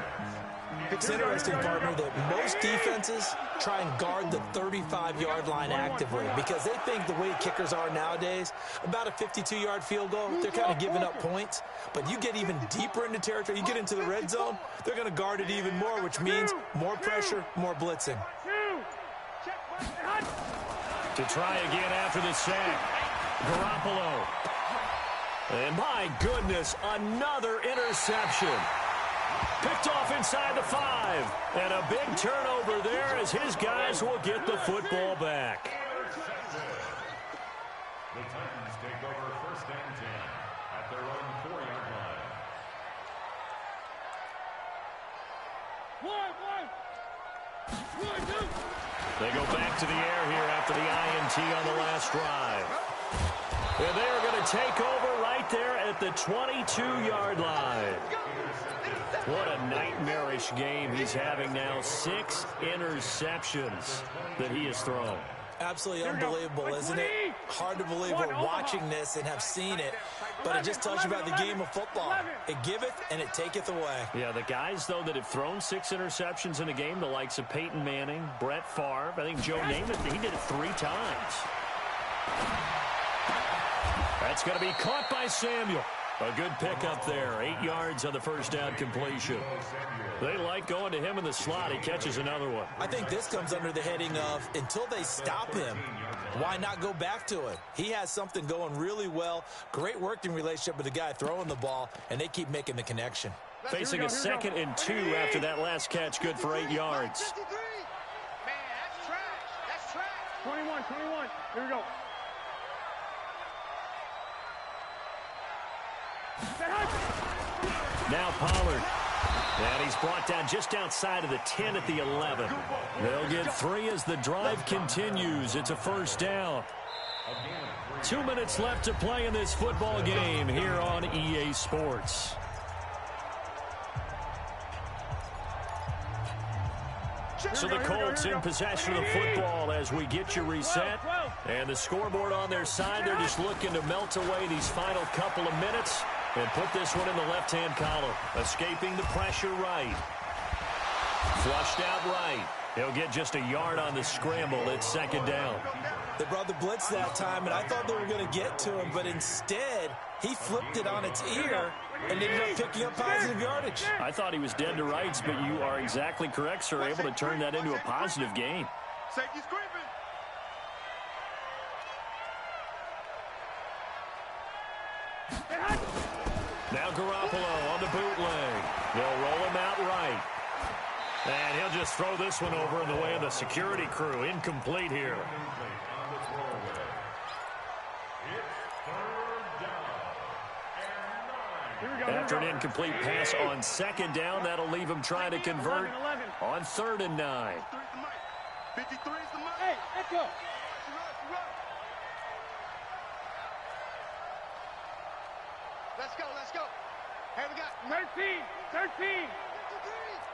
A: It's interesting, partner, that most defenses try and guard the 35-yard line actively because they think the way kickers are nowadays, about a 52-yard field goal, they're kind of giving up points. But you get even deeper into territory, you get into the red zone, they're going to guard it even more, which means more pressure, more blitzing.
C: To try again after the sack, Garoppolo. And my goodness, another interception. Picked off inside the 5. And a big turnover there as his guys will get the football back.
E: The Titans take over 1st and 10 at their own 4-yard line.
C: They go back to the air here after the INT on the last drive. And they are going to take over right there at the 22-yard line. What a nightmarish game he's having now. 6 interceptions that he has thrown.
A: Absolutely unbelievable, isn't it? Hard to believe we're watching this and have seen it, but it just tells you about the game of football. It giveth and it taketh away.
C: Yeah, the guys, though, that have thrown 6 interceptions in a game, the likes of Peyton Manning, Brett Favre, I think Joe Namath, he did it 3 times. That's going to be caught by Samuel. A good pickup there. 8 yards on the first down completion. They like going to him in the slot. He catches another one.
A: I think this comes under the heading of until they stop him, why not go back to it? He has something going really well. Great working relationship with the guy throwing the ball, and they keep making the connection.
C: Facing a 2nd and 2 after that last catch. Good for 8 yards.
F: Man, that's trash. That's trash. 21. Here we go.
C: Now Pollard. And he's brought down just outside of the 10 at the 11. They'll get 3 as the drive continues. It's a first down. 2 minutes left to play in this football game here on EA Sports. So the Colts in possession of the football as we get you reset. And the scoreboard on their side, they're just looking to melt away these final couple of minutes and put this one in the left-hand column. Escaping the pressure right. Flushed out right. He'll get just a yard on the scramble. It's 2nd down.
A: They brought the blitz that time, and I thought they were going to get to him, but instead he flipped it on its ear and ended up picking up positive yardage.
C: I thought he was dead to rights, but you are exactly correct, sir. Able to turn that into a positive gain.
F: Safety's creeping.
C: Now Garoppolo on the bootleg. They'll roll him out right. And he'll just throw this one over in the way of the security crew. Incomplete here. After an incomplete pass on 2nd down, that'll leave him trying to convert on 3rd and 9.
F: 53 is the money. Hey, Echo. Let's go. Hey, we got 13.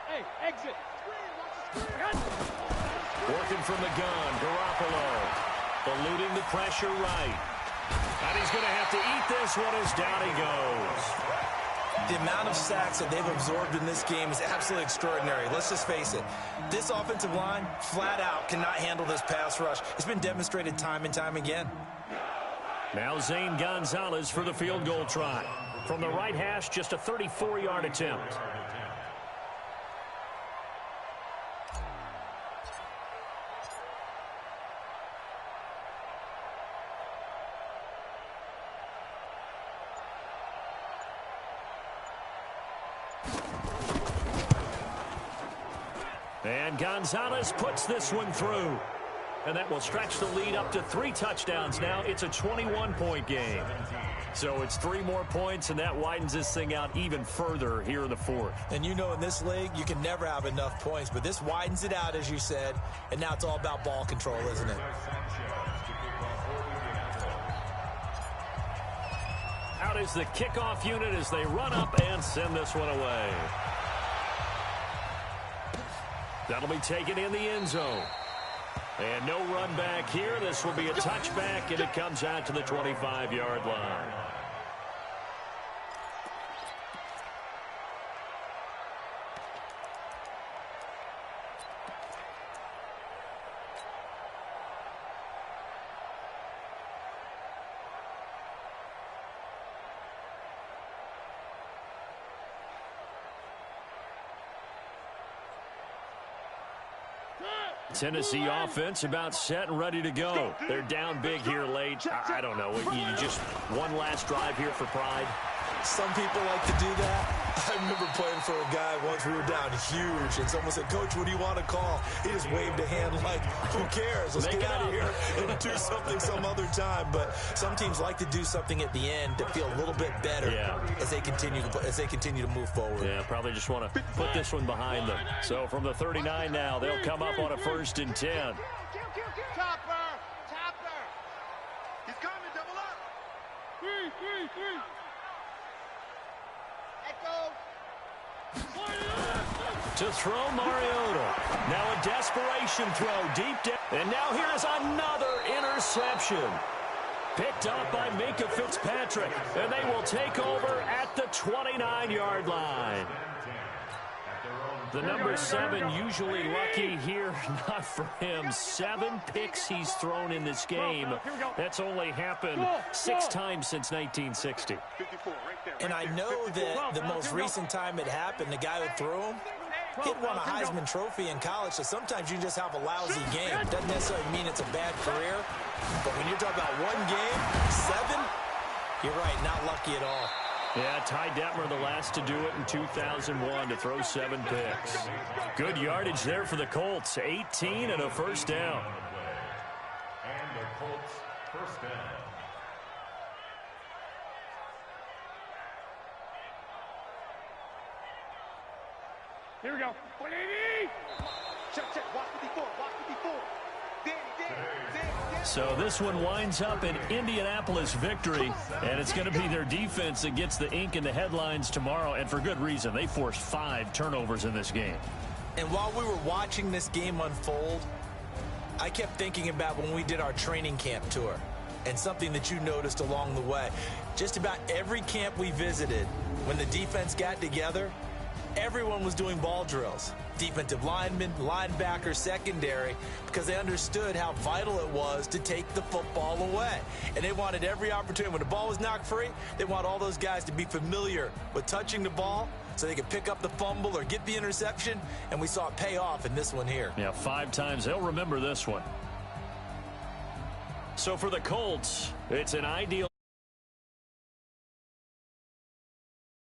F: Hey, exit.
C: Working from the gun, Garoppolo. Eluding the pressure right. And he's going to have to eat this one as down he goes.
A: The amount of sacks that they've absorbed in this game is absolutely extraordinary. Let's just face it. This offensive line, flat out, cannot handle this pass rush. It's been demonstrated time and time again.
C: Now Zane Gonzalez for the field goal try. From the right hash, just a 34-yard attempt. And Gonzalez puts this one through. And that will stretch the lead up to 3 touchdowns now. It's a 21-point game. So it's 3 more points, and that widens this thing out even further here in the 4th.
A: And you know in this league, you can never have enough points. But this widens it out, as you said. And now it's all about ball control, isn't it?
C: Out is the kickoff unit as they run up and send this one away. That'll be taken in the end zone. And no run back here. This will be a touchback, and it comes out to the 25-yard line. Tennessee offense about set and ready to go. They're down big here late. I don't know. You just one last drive here for pride.
A: Some people like to do that. I remember playing for a guy once. We were down huge, and someone said, "Coach, what do you want to call?" He just waved a hand like, "Who cares? Let's get out of here and do something some other time." But some teams like to do something at the end to feel a little bit better as they continue to move forward.
C: Yeah, probably just want to put this one behind them. So from the 39 now, they'll come up on a 1st and 10.
F: Topper. He's coming, double up. 3. Echo.
C: To throw Mariota. Now a desperation throw deep down. And now here's another interception. Picked up by Minka Fitzpatrick, and they will take over at the 29-yard line. The number 7 usually lucky here, not for him. 7 picks he's thrown in this game. That's only happened 6 times since 1960.
A: And I know that the most recent time it happened, the guy who threw him, he'd won a Heisman Trophy in college, so sometimes you just have a lousy game. Doesn't necessarily mean it's a bad career, but when you're talking about one game, 7, you're right, not lucky at all.
C: Yeah, Ty Detmer, the last to do it in 2001, to throw 7 picks. Good yardage there for the Colts. 18 and a first down.
E: And the Colts first down.
F: Here we go. 180. Check. Watch the before.
C: So this one winds up an Indianapolis victory, and it's going to be their defense that gets the ink in the headlines tomorrow, and for good reason. They forced 5 turnovers in this game.
A: And while we were watching this game unfold, I kept thinking about when we did our training camp tour and something that you noticed along the way. Just about every camp we visited, when the defense got together, everyone was doing ball drills. Defensive linemen, linebackers, secondary, because they understood how vital it was to take the football away. And they wanted every opportunity. When the ball was knocked free, they want all those guys to be familiar with touching the ball so they could pick up the fumble or get the interception, and we saw it pay off in this one here.
C: Yeah, 5 times. They'll remember this one. So for the Colts, it's an ideal